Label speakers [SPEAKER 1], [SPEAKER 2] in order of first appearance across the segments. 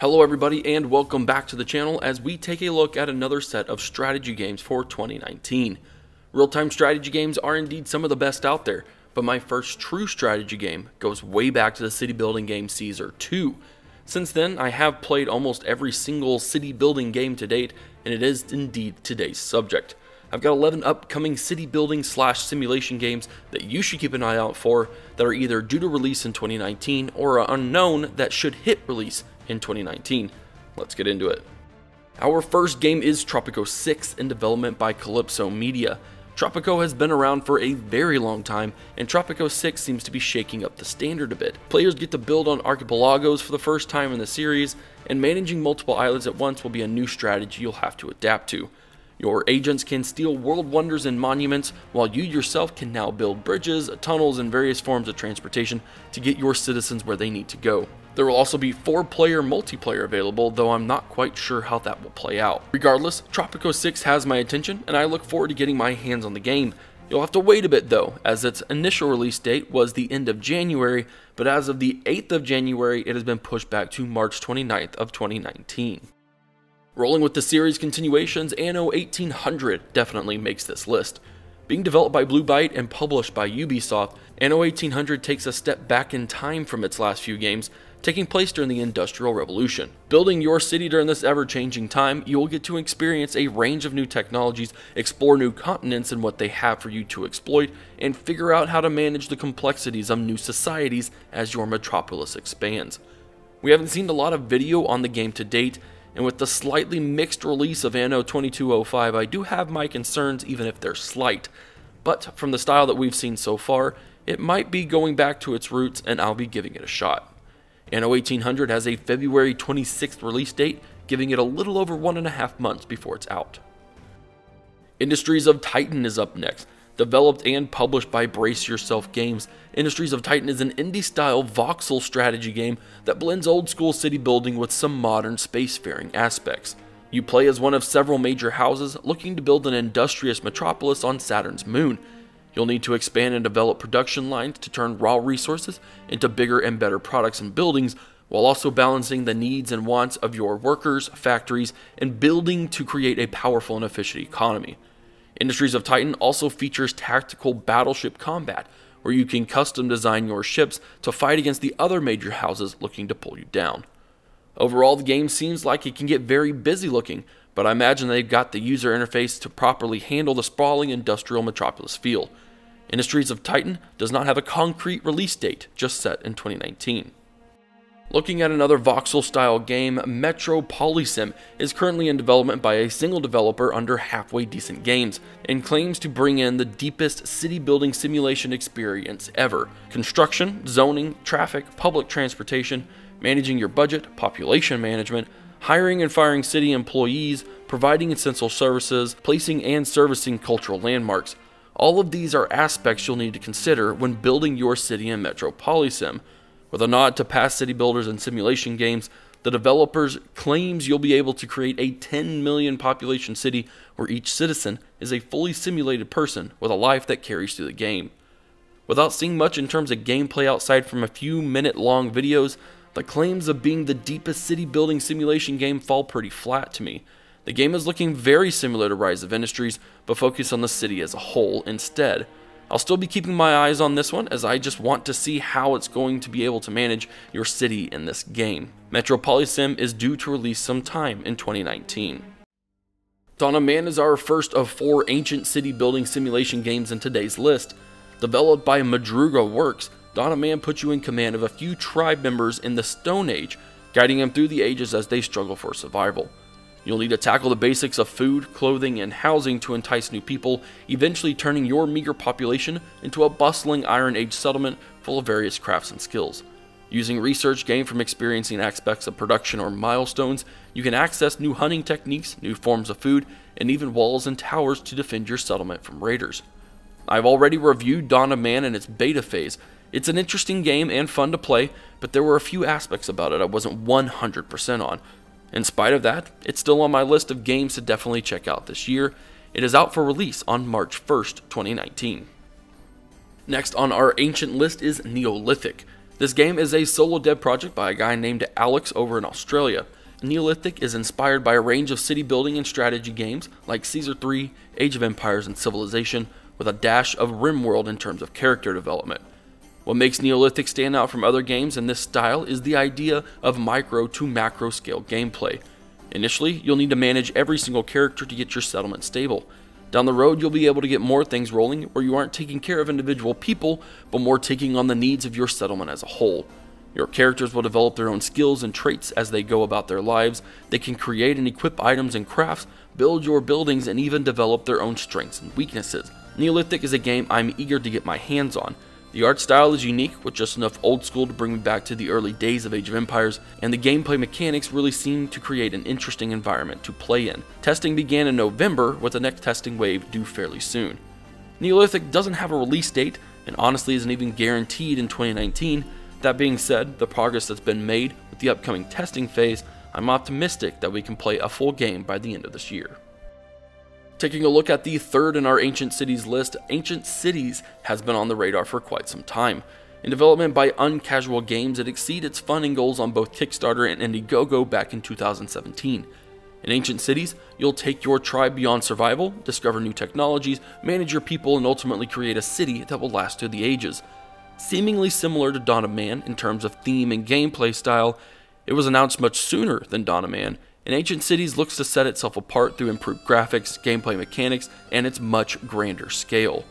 [SPEAKER 1] Hello everybody and welcome back to the channel as we take a look at another set of strategy games for 2019. Real-time strategy games are indeed some of the best out there, but my first true strategy game goes way back to the city building game Caesar 2. Since then, I have played almost every single city building game to date, and it is indeed today's subject. I've got 11 upcoming city building / simulation games that you should keep an eye out for that are either due to release in 2019 or are unknown that should hit release in 2019. Let's get into it. Our first game is Tropico 6 in development by KALYSO Media. Tropico has been around for a very long time, and Tropico 6 seems to be shaking up the standard a bit. Players get to build on archipelagos for the first time in the series, and managing multiple islands at once will be a new strategy you'll have to adapt to. Your agents can steal world wonders and monuments, while you yourself can now build bridges, tunnels, and various forms of transportation to get your citizens where they need to go. There will also be 4-player multiplayer available, though I'm not quite sure how that will play out. Regardless, Tropico 6 has my attention, and I look forward to getting my hands on the game. You'll have to wait a bit though, as its initial release date was the end of January, but as of the 8th of January, it has been pushed back to March 29th of 2019. Rolling with the series continuations, ANNO 1800 definitely makes this list. Being developed by BYTE and published by Ubisoft, ANNO 1800 takes a step back in time from its last few games, taking place during the Industrial Revolution. Building your city during this ever-changing time, you will get to experience a range of new technologies, explore new continents and what they have for you to exploit, and figure out how to manage the complexities of new societies as your metropolis expands. We haven't seen a lot of video on the game to date, and with the slightly mixed release of ANNO 2205, I do have my concerns even if they're slight. But from the style that we've seen so far, it might be going back to its roots and I'll be giving it a shot. ANNO 1800 has a February 26th release date, giving it a little over 1.5 months before it's out. Industries of Titan is up next. Developed and published by Brace Yourself Games, Industries of Titan is an indie-style voxel strategy game that blends old-school city building with some modern spacefaring aspects. You play as one of several major houses looking to build an industrious metropolis on Saturn's moon. You'll need to expand and develop production lines to turn raw resources into bigger and better products and buildings, while also balancing the needs and wants of your workers, factories, and building to create a powerful and efficient economy. Industries of Titan also features tactical battleship combat, where you can custom design your ships to fight against the other major houses looking to pull you down. Overall, the game seems like it can get very busy looking, but I imagine they've got the user interface to properly handle the sprawling industrial metropolis feel. Industries of Titan does not have a concrete release date, just set in 2019. Looking at another voxel-style game, METROPOLISIM is currently in development by a single developer under Halfway Decent Games, and claims to bring in the deepest city-building simulation experience ever. Construction, zoning, traffic, public transportation, managing your budget, population management, hiring and firing city employees, providing essential services, placing and servicing cultural landmarks. All of these are aspects you'll need to consider when building your city in METROPOLISIM. With a nod to past city builders and simulation games, the developers claims you'll be able to create a 10 million population city where each citizen is a fully simulated person with a life that carries through the game. Without seeing much in terms of gameplay outside from a few minute-long videos, the claims of being the deepest city building simulation game fall pretty flat to me. The game is looking very similar to Rise of Industries, but focus on the city as a whole instead. I'll still be keeping my eyes on this one, as I just want to see how it's going to be able to manage your city in this game. METROPOLISIM is due to release sometime in 2019. Dawn of Man is our first of 4 ancient city building simulation games in today's list. Developed by MADRUGA Works, Dawn of Man puts you in command of a few tribe members in the Stone Age, guiding them through the ages as they struggle for survival. You'll need to tackle the basics of food, clothing, and housing to entice new people, eventually turning your meager population into a bustling Iron Age settlement full of various crafts and skills. Using research gained from experiencing aspects of production or milestones, you can access new hunting techniques, new forms of food, and even walls and towers to defend your settlement from raiders. I've already reviewed Dawn of Man in its beta phase. It's an interesting game and fun to play, but there were a few aspects about it I wasn't 100% on. In spite of that, it's still on my list of games to definitely check out this year. It is out for release on March 1st, 2019. Next on our ancient list is Neolithic. This game is a solo dev project by a guy named Alex over in Australia. Neolithic is inspired by a range of city building and strategy games like Caesar 3, Age of Empires, and Civilization, with a dash of RimWorld in terms of character development. What makes Neolithic stand out from other games in this style is the idea of micro to macro scale gameplay. Initially, you'll need to manage every single character to get your settlement stable. Down the road, you'll be able to get more things rolling where you aren't taking care of individual people, but more taking on the needs of your settlement as a whole. Your characters will develop their own skills and traits as they go about their lives. They can create and equip items and crafts, build your buildings, and even develop their own strengths and weaknesses. Neolithic is a game I'm eager to get my hands on. The art style is unique, with just enough old school to bring me back to the early days of Age of Empires, and the gameplay mechanics really seem to create an interesting environment to play in. Testing began in November, with the next testing wave due fairly soon. Neolithic doesn't have a release date, and honestly isn't even guaranteed in 2019. That being said, the progress that's been made with the upcoming testing phase, I'm optimistic that we can play a full game by the end of this year. Taking a look at the third in our Ancient Cities list, Ancient Cities has been on the radar for quite some time. In development by UNCASUAL Games, it exceeded its funding goals on both Kickstarter and Indiegogo back in 2017. In Ancient Cities, you'll take your tribe beyond survival, discover new technologies, manage your people, and ultimately create a city that will last through the ages. Seemingly similar to Dawn of Man in terms of theme and gameplay style, it was announced much sooner than Dawn of Man, and Ancient Cities looks to set itself apart through improved graphics, gameplay mechanics, and its much grander scale.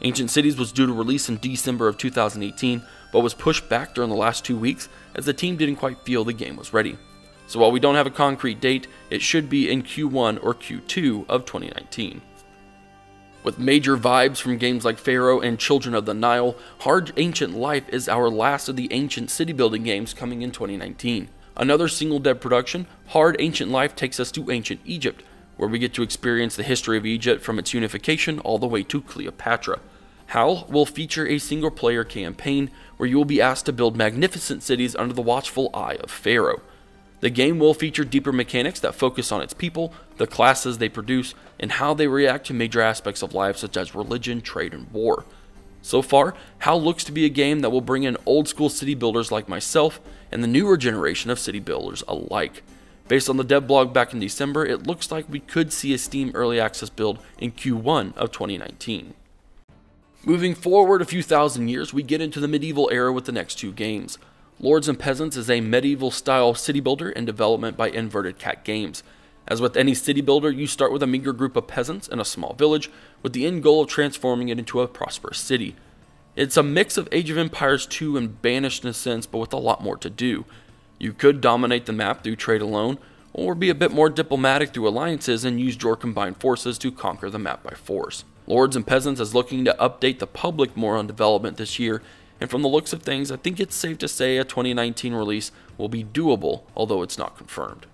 [SPEAKER 1] Ancient Cities was due to release in December of 2018, but was pushed back during the last 2 weeks as the team didn't quite feel the game was ready. So while we don't have a concrete date, it should be in Q1 or Q2 of 2019. With major vibes from games like Pharaoh and Children of the Nile, Hard Ancient Life is our last of the ancient city building games coming in 2019. Another single dev production, Hard Ancient Life takes us to ancient Egypt, where we get to experience the history of Egypt from its unification all the way to Cleopatra. HAL will feature a single player campaign where you will be asked to build magnificent cities under the watchful eye of Pharaoh. The game will feature deeper mechanics that focus on its people, the classes they produce, and how they react to major aspects of life such as religion, trade, and war. So far, HAL looks to be a game that will bring in old school city builders like myself and the newer generation of city builders alike. Based on the dev blog back in December, it looks like we could see a Steam Early Access build in Q1 of 2019. Moving forward a few thousand years, we get into the medieval era with the next two games. Lords and Peasants is a medieval style city builder in development by Inverted Cat Games. As with any city builder, you start with a meager group of peasants in a small village, with the end goal of transforming it into a prosperous city. It's a mix of Age of Empires 2 and Banished in a sense, but with a lot more to do. You could dominate the map through trade alone, or be a bit more diplomatic through alliances and use your combined forces to conquer the map by force. Lords and Peasants is looking to update the public more on development this year, and from the looks of things, I think it's safe to say a 2019 release will be doable, although it's not confirmed.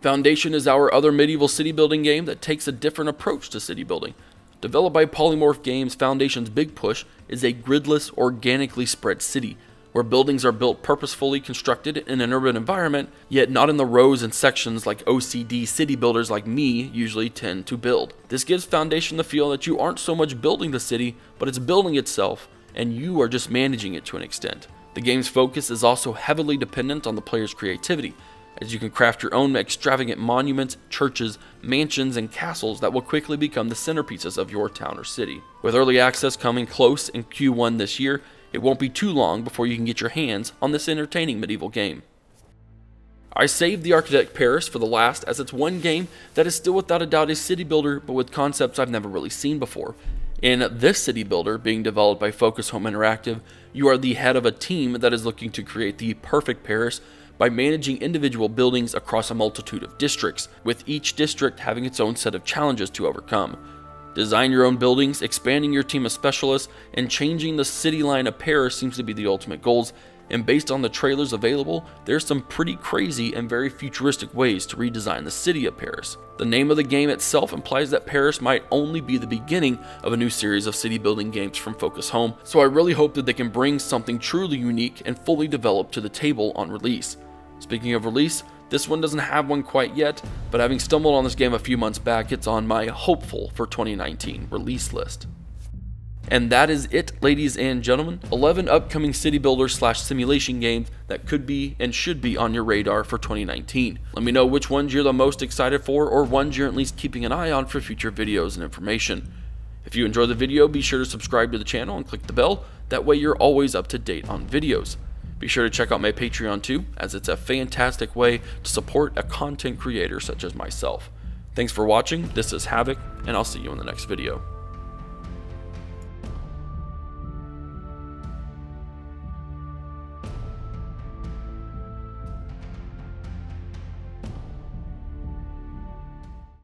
[SPEAKER 1] Foundation is our other medieval city building game that takes a different approach to city building. Developed by POLYMORPH Games, Foundation's big push is a gridless, organically spread city, where buildings are built purposefully constructed in an urban environment, yet not in the rows and sections like OCD city builders like me usually tend to build. This gives Foundation the feel that you aren't so much building the city, but it's building itself, and you are just managing it to an extent. The game's focus is also heavily dependent on the player's creativity, as you can craft your own extravagant monuments, churches, mansions, and castles that will quickly become the centerpieces of your town or city. With early access coming close in Q1 this year, it won't be too long before you can get your hands on this entertaining medieval game. I saved the Architect Paris for the last, as it's one game that is still without a doubt a city builder, but with concepts I've never really seen before. In this city builder, being developed by Focus Home Interactive, you are the head of a team that is looking to create the perfect Paris by managing individual buildings across a multitude of districts, with each district having its own set of challenges to overcome. Design your own buildings, expanding your team of specialists, and changing the city line of Paris seems to be the ultimate goals, and based on the trailers available, there's some pretty crazy and very futuristic ways to redesign the city of Paris. The name of the game itself implies that Paris might only be the beginning of a new series of city building games from Focus Home, so I really hope that they can bring something truly unique and fully developed to the table on release. Speaking of release, this one doesn't have one quite yet, but having stumbled on this game a few months back, it's on my hopeful for 2019 release list. And that is it, ladies and gentlemen. 11 upcoming city builder / simulation games that could be and should be on your radar for 2019. Let me know which ones you're the most excited for, or ones you're at least keeping an eye on for future videos and information. If you enjoyed the video, be sure to subscribe to the channel and click the bell. That way you're always up to date on videos. Be sure to check out my Patreon too, as it's a fantastic way to support a content creator such as myself. Thanks for watching. This is Havoc, and I'll see you in the next video.